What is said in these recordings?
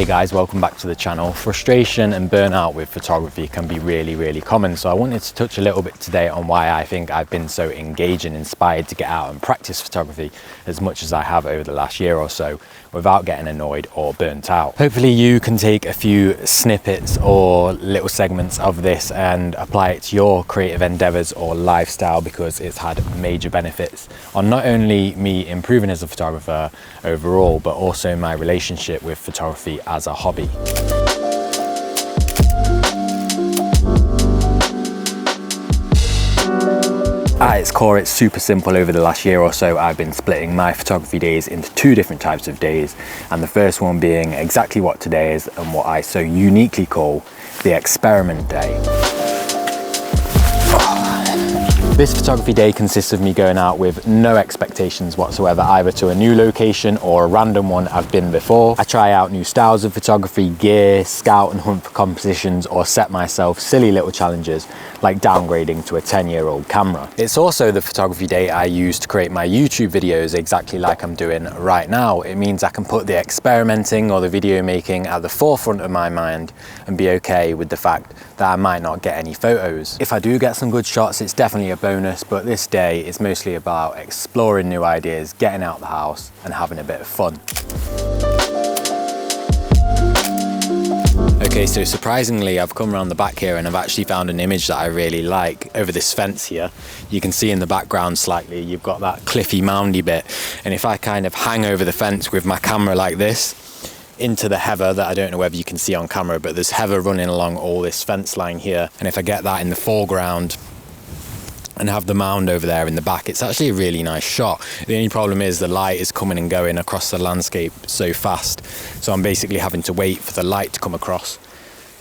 guys, welcome back to the channel. Frustration and burnout with photography can be really common, so I wanted to touch a little bit today on why I think I've been so engaged and inspired to get out and practice photography as much as I have over the last year or so without getting annoyed or burnt out. Hopefully you can take a few snippets or little segments of this and apply it to your creative endeavors or lifestyle, because it's had major benefits on not only me improving as a photographer overall, but also my relationship with photography as a hobby. At its core, it's super simple. Over the last year or so, I've been splitting my photography days into two different types of days, and the first one being exactly what today is and what I so uniquely call the experiment day. This photography day consists of me going out with no expectations whatsoever, either to a new location or a random one I've been before. I try out new styles of photography, gear, scout and hunt for compositions, or set myself silly little challenges like downgrading to a 10-year-old camera. It's also the photography day I use to create my YouTube videos exactly like I'm doing right now. It means I can put the experimenting or the video making at the forefront of my mind and be okay with the fact that I might not get any photos. If I do get some good shots, it's definitely a bonus, but this day is mostly about exploring new ideas, getting out the house and having a bit of fun. Okay, so surprisingly, I've come around the back here and I've actually found an image that I really like over this fence here. You can see in the background slightly, you've got that cliffy moundy bit. And if I kind of hang over the fence with my camera like this, into the heather that I don't know whether you can see on camera, but there's heather running along all this fence line here. And if I get that in the foreground and have the mound over there in the back, it's actually a really nice shot. The only problem is the light is coming and going across the landscape so fast. So I'm basically having to wait for the light to come across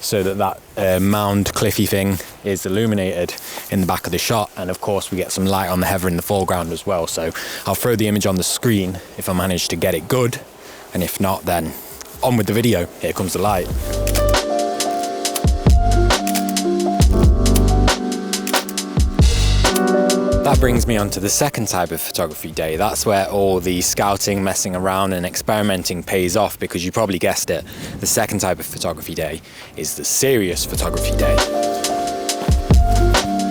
so that mound cliffy thing is illuminated in the back of the shot. And of course we get some light on the heather in the foreground as well. So I'll throw the image on the screen if I manage to get it good. And if not, then on with the video. Here comes the light. That brings me on to the second type of photography day. That's where all the scouting, messing around and experimenting pays off, because you probably guessed it. The second type of photography day is the serious photography day.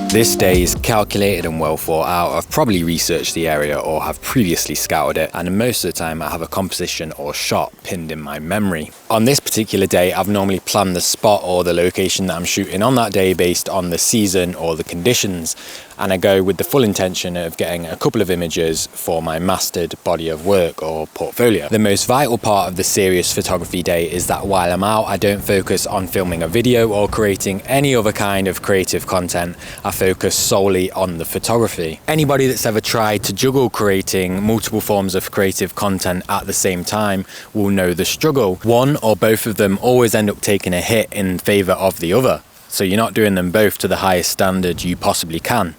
This day is calculated and well thought out. I've probably researched the area or have previously scouted it, and most of the time I have a composition or shot pinned in my memory. On this particular day, I've normally planned the spot or the location that I'm shooting on that day based on the season or the conditions, and I go with the full intention of getting a couple of images for my mastered body of work or portfolio. The most vital part of the serious photography day is that while I'm out, I don't focus on filming a video or creating any other kind of creative content. I focus solely on the photography. Anybody that's ever tried to juggle creating multiple forms of creative content at the same time will know the struggle. One or both of them always end up taking a hit in favor of the other. So you're not doing them both to the highest standard you possibly can,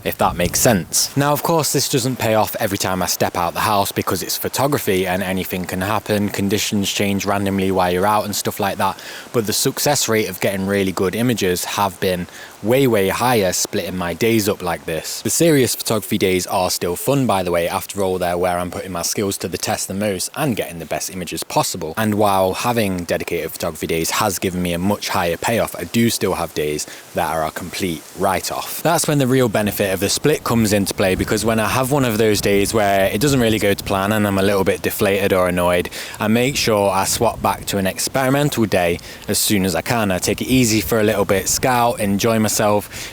if that makes sense. Now, of course, this doesn't pay off every time I step out the house, because it's photography and anything can happen. Conditions change randomly while you're out and stuff like that. But the success rate of getting really good images have been way higher splitting my days up like this. The serious photography days are still fun, by the way. After all, they're where I'm putting my skills to the test the most and getting the best images possible. And while having dedicated photography days has given me a much higher payoff, I do still have days that are a complete write-off. That's when the real benefit of the split comes into play, because when I have one of those days where it doesn't really go to plan and I'm a little bit deflated or annoyed, I make sure I swap back to an experimental day as soon as I can. I take it easy for a little bit, scout, enjoy myself,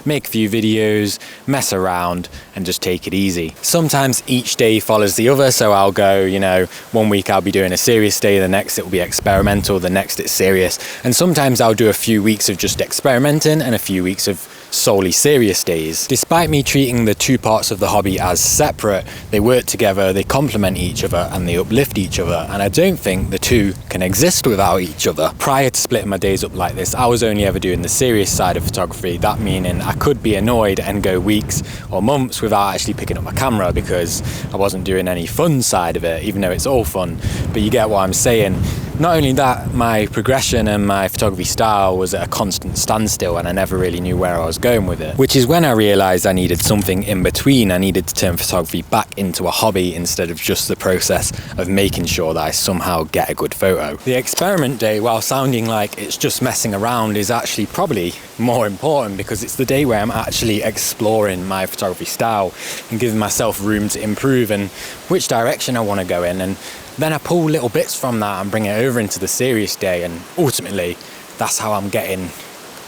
make a few videos, mess around and just take it easy. Sometimes each day follows the other, so I'll go, you know, one week I'll be doing a serious day, the next it will be experimental, the next it's serious, and sometimes I'll do a few weeks of just experimenting and a few weeks of solely serious days. Despite me treating the two parts of the hobby as separate, they work together, they complement each other and they uplift each other, and I don't think the two can exist without each other. Prior to splitting my days up like this, I was only ever doing the serious side of photography, that meaning I could be annoyed and go weeks or months without actually picking up my camera because I wasn't doing any fun side of it, even though it's all fun. But you get what I'm saying. Not only that, my progression and my photography style was at a constant standstill, and I never really knew where I was going with it. Which is when I realised I needed something in between. I needed to turn photography back into a hobby instead of just the process of making sure that I somehow get a good photo. The experiment day, while sounding like it's just messing around, is actually probably more important, because it's the day where I'm actually exploring my photography style and giving myself room to improve and which direction I want to go in. And then I pull little bits from that and bring it over into the serious day, and ultimately that's how I'm getting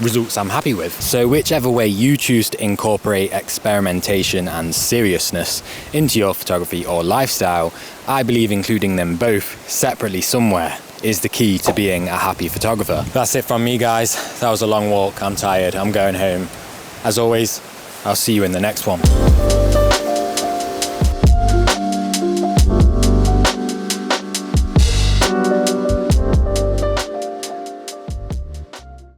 results I'm happy with. So whichever way you choose to incorporate experimentation and seriousness into your photography or lifestyle, I believe including them both separately somewhere is the key to being a happy photographer. That's it from me, guys. That was a long walk. I'm tired. I'm going home. As always, I'll see you in the next one.